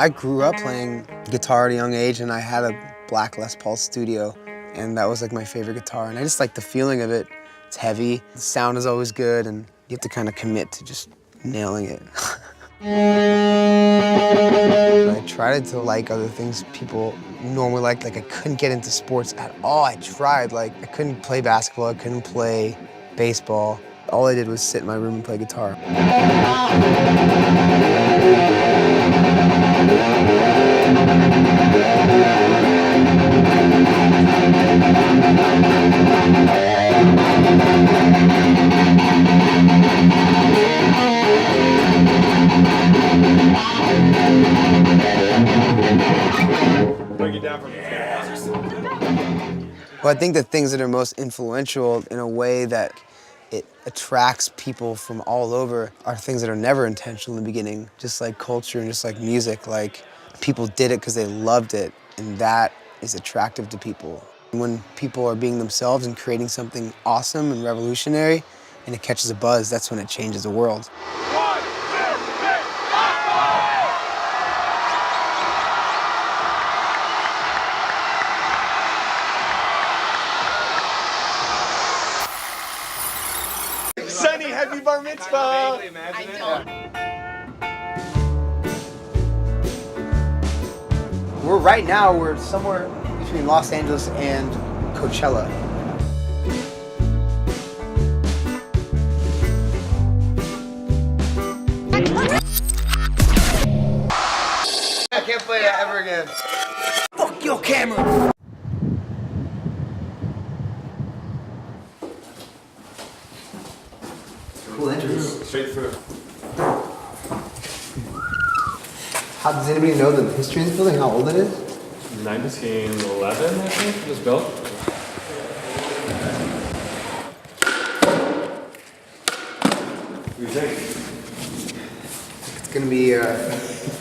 I grew up playing guitar at a young age, and I had a black Les Paul Studio, and that was like my favorite guitar. And I just like the feeling of it. It's heavy, the sound is always good, and you have to kind of commit to just nailing it. I tried to like other things people normally like I couldn't get into sports at all. I tried, like I couldn't play basketball, I couldn't play baseball. All I did was sit in my room and play guitar. Well, I think the things that are most influential in a way that it attracts people from all over are things that are never intentional in the beginning, just like culture and just like music. Like, people did it because they loved it, and that is attractive to people. When people are being themselves and creating something awesome and revolutionary, and it catches a buzz, that's when it changes the world. Sonny, happy bar mitzvah! I don't. We're somewhere between Los Angeles and Coachella. I can't play that ever again. Fuck your camera! Cool entrance. Straight through. How does anybody know the history of this building? How old it is? 1911, I think, it was built. What do you think? It's gonna be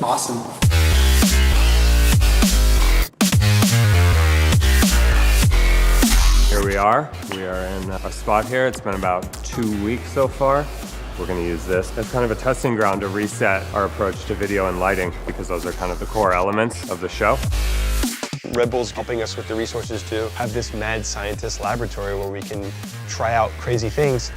awesome. Here we are. We are in a spot here. It's been about 2 weeks so far. We're going to use this as kind of a testing ground to reset our approach to video and lighting, because those are kind of the core elements of the show. Red Bull's helping us with the resources to have this mad scientist laboratory where we can try out crazy things.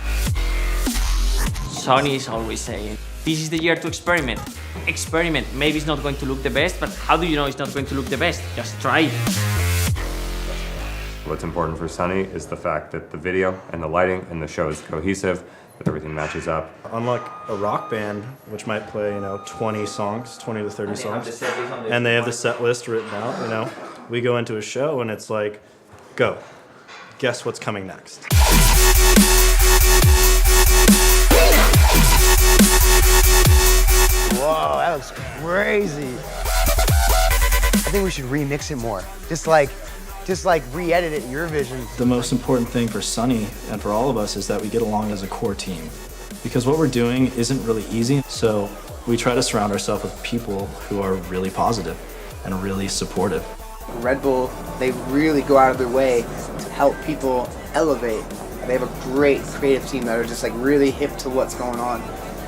Sony is always saying, this is the year to experiment. Experiment. Maybe it's not going to look the best, but how do you know it's not going to look the best? Just try it. What's important for Sunny is the fact that the video and the lighting and the show is cohesive, that everything matches up. Unlike a rock band, which might play, 20 songs, 20 to 30 songs, and they have the set list written out, we go into a show and it's like, go. Guess what's coming next? Whoa, that looks crazy. I think we should remix it more. Just like re-edit it your vision. The most important thing for Sunny and for all of us is that we get along as a core team. Because what we're doing isn't really easy, so we try to surround ourselves with people who are really positive and really supportive. Red Bull, they really go out of their way to help people elevate. They have a great creative team that are just really hip to what's going on.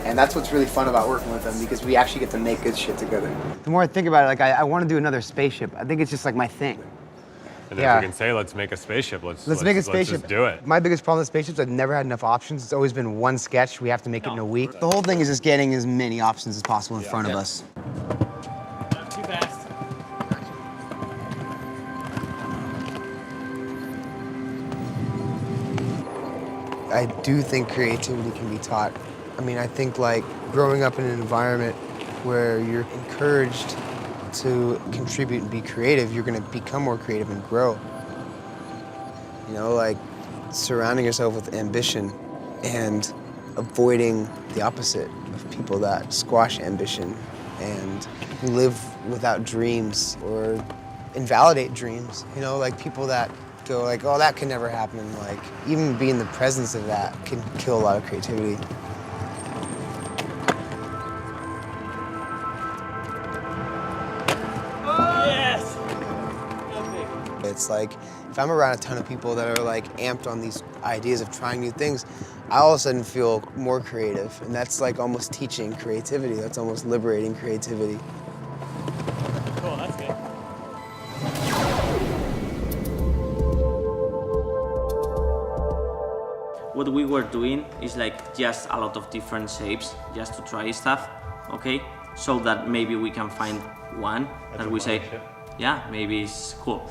And that's what's really fun about working with them, because we actually get to make good shit together. The more I think about it, I want to do another spaceship. I think it's just my thing. And if we can say, let's make a spaceship, let's make a spaceship. Let's just do it. My biggest problem with spaceships, I've never had enough options. It's always been one sketch. We have to make it in a week. The whole thing is just getting as many options as possible in front of us. Not too fast. I do think creativity can be taught. I think growing up in an environment where you're encouraged to contribute and be creative, you're gonna become more creative and grow. Surrounding yourself with ambition and avoiding the opposite of people that squash ambition and live without dreams or invalidate dreams. People that go oh, that can never happen. Even being in the presence of that can kill a lot of creativity. It's if I'm around a ton of people that are amped on these ideas of trying new things, I all of a sudden feel more creative. And that's almost teaching creativity. That's almost liberating creativity. what we were doing is like just a lot of different shapes, just to try stuff, okay? So that maybe we can find one that we say, yeah, maybe it's cool.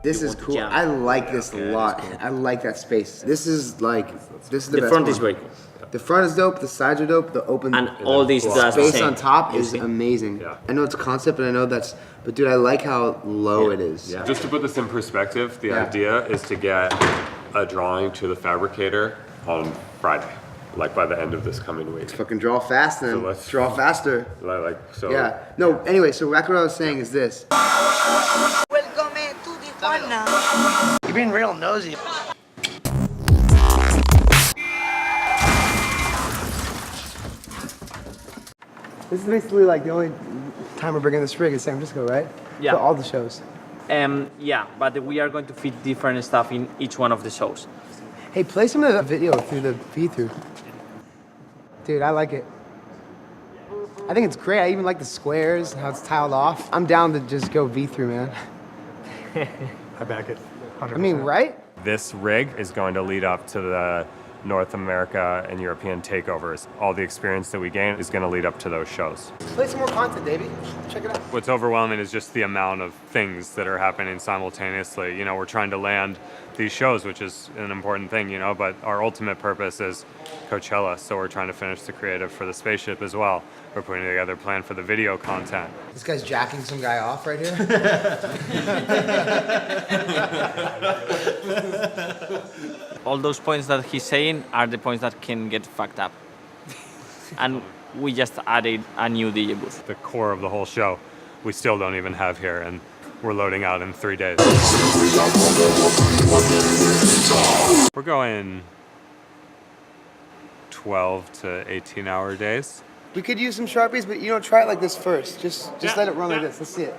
This is cool. Yeah. I like this a lot. I like that space. This is the best front one. is very cool. The front is dope. The sides are dope. The open And all these does the space same. on top You is see? amazing. Yeah. I know it's a concept, and I know but dude, I like how low it is. Yeah. Just to put this in perspective, the Yeah. idea is to get a drawing to the fabricator on Friday, like by the end of this coming week. Fucking draw fast then. So let's- Draw faster. So Yeah. No. Anyway, so back what I was saying is this. Welcome to Tijuana. You're being real nosy. This is basically like the only time we're bringing this rig in San Francisco, right? Yeah. For all the shows. Yeah, but we are going to fit different stuff in each one of the shows. Hey, play some of the video through the feed-through. Dude, I like it. I think it's great. I even like the squares, how it's tiled off. I'm down to just go V-through, man. I back it. 100%. I mean, right? this rig is going to lead up to the North America and European takeovers. All the experience that we gain is going to lead up to those shows. Play some more content, Davey. Check it out. What's overwhelming is just the amount of things that are happening simultaneously. You know, we're trying to land these shows, which is an important thing, you know, but our ultimate purpose is Coachella, so we're trying to finish the creative for the spaceship as well. We're putting together a plan for the video content. This guy's jacking some guy off right here. All those points that he's saying are the points that can get fucked up. And we just added a new DJ booth. The core of the whole show, we still don't even have here, and we're loading out in 3 days. We're going 12 to 18 hour days. We could use some Sharpies, but you know, try it like this first. Just let it run like this. Let's see it.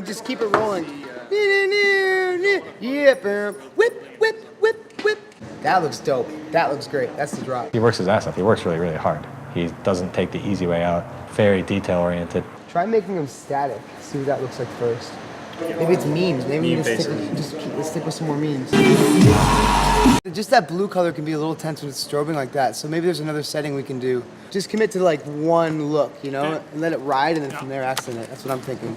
Just keep it rolling. Yeah, whip, whip, whip, whip. That looks dope. That looks great. That's the drop. He works his ass off. He works really, really hard. He doesn't take the easy way out. Very detail-oriented. Try making them static. See what that looks like first. Maybe it's memes. Maybe we just stick with some more memes. Just that blue color can be a little tense when it's strobing like that. So maybe there's another setting we can do. Just commit to like one look, you know, and let it ride, and then from there accent it. That's what I'm thinking.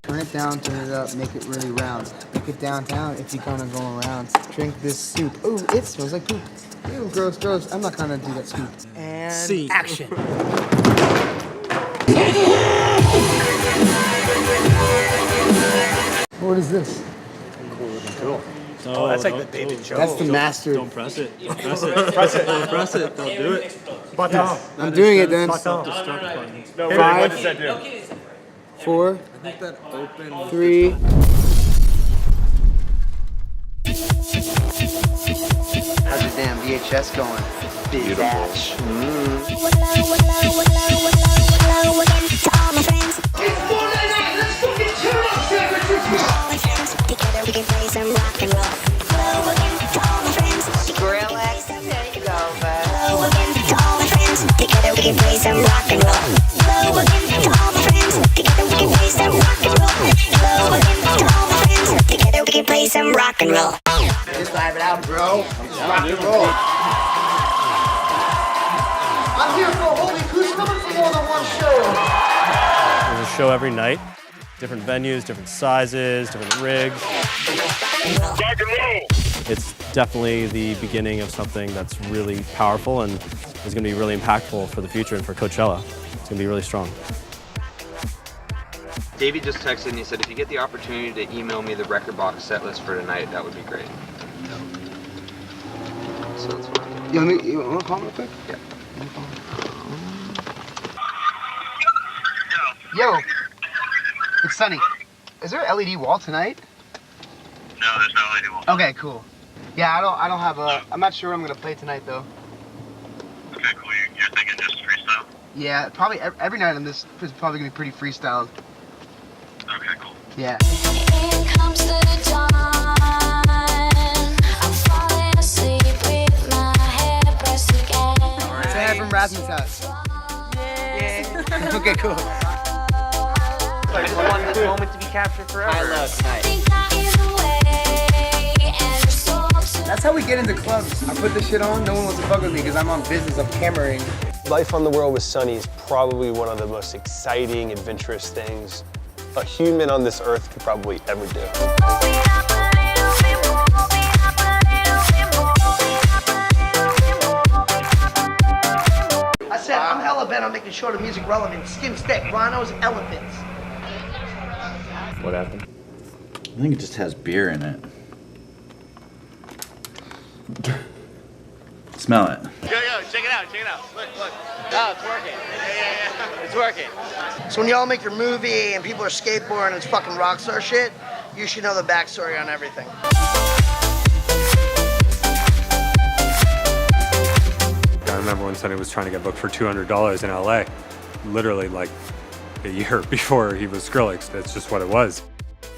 Turn it down, turn it up, make it really round. Make it downtown if you're gonna go around. Drink this soup. Ooh, it smells like poop. Ew, gross, gross. I'm not gonna do that soup. And action. What is this? Cool. Oh, that's like the David Jones. That's the master. Don't press it. Don't press it. Press it. Don't press it. Don't do it. Button. I'm doing it then. No, 5, what does that do? 4, 3. How's your damn VHS going? Big batch. Together we can play some rock and roll. Hello again to all my friends. Skrillex, there you go, bud. Hello again to all my friends. Together we can play some rock and roll. Hello again to all my friends. Together we can play some rock and roll. Hello again to all my friends. Together we can play some rock and roll. Just vibe it out, bro. Just rock and roll. I'm here for a whole week. Who's coming for more than one show? There's a show every night. Different venues, different sizes, different rigs. It's definitely the beginning of something that's really powerful and is going to be really impactful for the future and for Coachella. It's going to be really strong. Davey just texted and he said if you get the opportunity to email me the record box set list for tonight, that would be great. So that's what I'm doing. You want to call me real quick? Yeah. Yo, it's Sunny. Is there an LED wall tonight? No, there's no LED wall. Okay, cool. Yeah, I don't have a. I'm not sure what I'm gonna play tonight though. Okay, cool. You're thinking just freestyle? Yeah, probably every night on this is probably gonna be pretty freestyled. Okay, cool. Yeah. Here comes the dawn. I'm falling asleep with my head pressed again. Sam from Jasmine's house. Yeah. Okay, cool. I just want this moment to be captured forever. I love tonight. That's how we get into clubs. I put this shit on, no one wants to fuck with me because I'm on business of cameraing. Life on the world with Sonny is probably one of the most exciting, adventurous things a human on this earth could probably ever do. I said, I'm hella bent on making sure the music relevant. Skin stick, rhinos, elephants. What happened? I think it just has beer in it. Smell it. Yo, check it out, Look. Oh, it's working. Yeah. It's working. So when y'all make your movie and people are skateboarding and it's fucking rockstar shit, you should know the backstory on everything. I remember when Sonny was trying to get booked for $200 in LA, literally like a year before he was Skrillex. That's just what it was.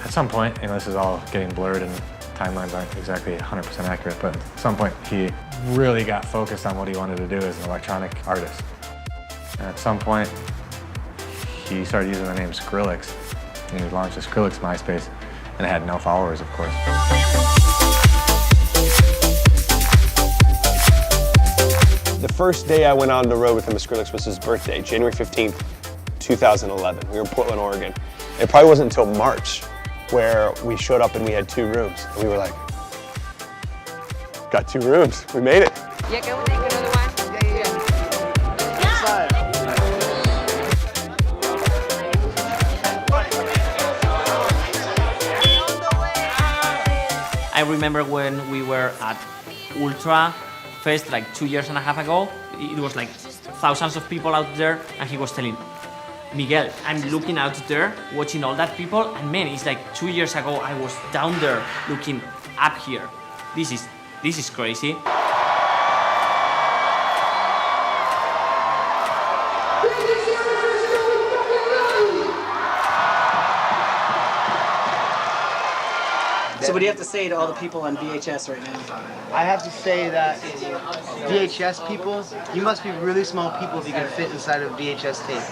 At some point, this is all getting blurred and timelines aren't exactly 100% accurate, but at some point he really got focused on what he wanted to do as an electronic artist. And at some point, he started using the name Skrillex, and he launched a Skrillex MySpace, and it had no followers, of course. The first day I went on the road with him at Skrillex was his birthday, January 15th, 2011. We were in Portland, Oregon. It probably wasn't until March where we showed up and we had 2 rooms. And we were like, got 2 rooms, we made it. Yeah, can we take another one? I remember when we were at Ultra Fest like 2.5 years ago. It was like thousands of people out there, and he was telling, Miguel, I'm looking out there, watching all that people, and man, it's like 2 years ago I was down there looking up here. This is crazy. So what do you have to say to all the people on VHS right now? I have to say that VHS people, you must be really small people if you can fit inside of VHS tape.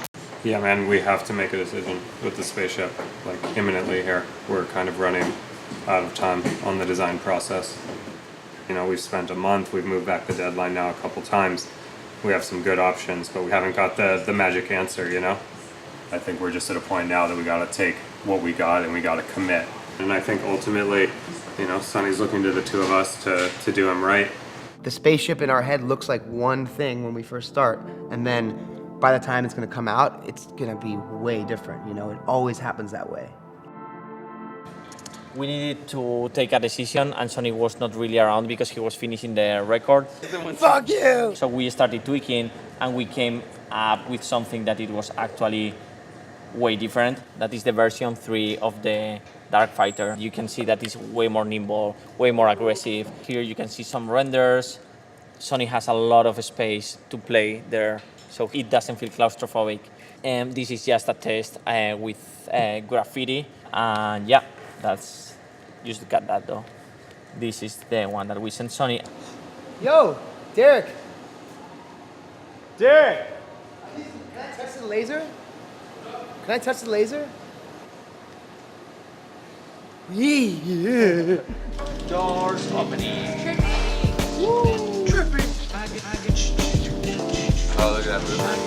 Yeah, man, we have to make a decision with the spaceship, like imminently here. We're kind of running out of time on the design process. We've spent a month, we've moved back the deadline now a couple times. We have some good options, but we haven't got the magic answer, I think we're just at a point now that we gotta take what we got and we gotta commit. And I think ultimately, Sonny's looking to the 2 of us to do him right. The spaceship in our head looks like one thing when we first start, and then by the time it's gonna come out, it's gonna be way different, It always happens that way. We needed to take a decision, and Sonny was not really around because he was finishing the record. Fuck you! So we started tweaking, and we came up with something that it was actually way different. That is the version 3 of the Dark Fighter. You can see that it's way more nimble, way more aggressive. Here you can see some renders. Sonny has a lot of space to play there, so it doesn't feel claustrophobic. And this is just a test with graffiti. And yeah, you should got that though. This is the one that we sent Sonny. Yo, Derek! Derek! Can I touch the laser? Can I touch the laser? Yeah. Doors opening. Tripping. Oh, look at that movement.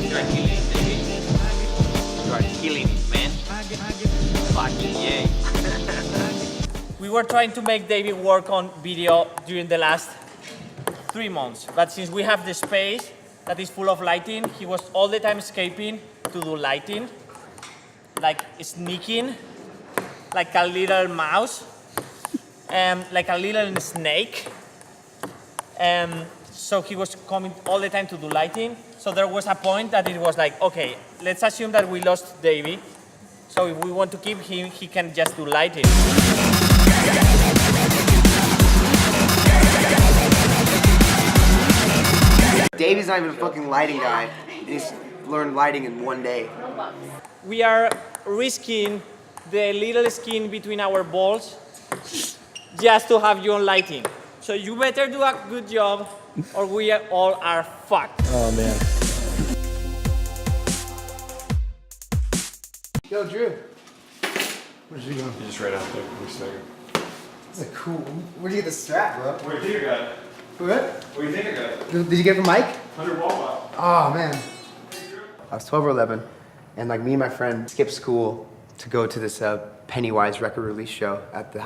You are killing it, baby. You are killing it, man. Fucking yay. We were trying to make David work on video during the last 3 months, but since we have the space that is full of lighting, he was all the time escaping to do lighting, like sneaking, like a little mouse, like a little snake. So he was coming all the time to do lighting. So there was a point that it was like, okay, let's assume that we lost Davey. So if we want to keep him, he can just do lighting. Davey's not even a fucking lighting guy. He's learned lighting in 1 day. We are risking the little skin between our balls just to have you on lighting. So you better do a good job or we all are fucked. Oh man. Yo, Drew. Where'd you go? You just right out there. This is a cool. Where'd you get the strap, bro? Where do you think I got it? What? Where do you think I got it? Did you get it from Mike? 100 Walmart. Oh man. I was 12 or 11, and like me and my friend skipped school to go to this Pennywise record release show at the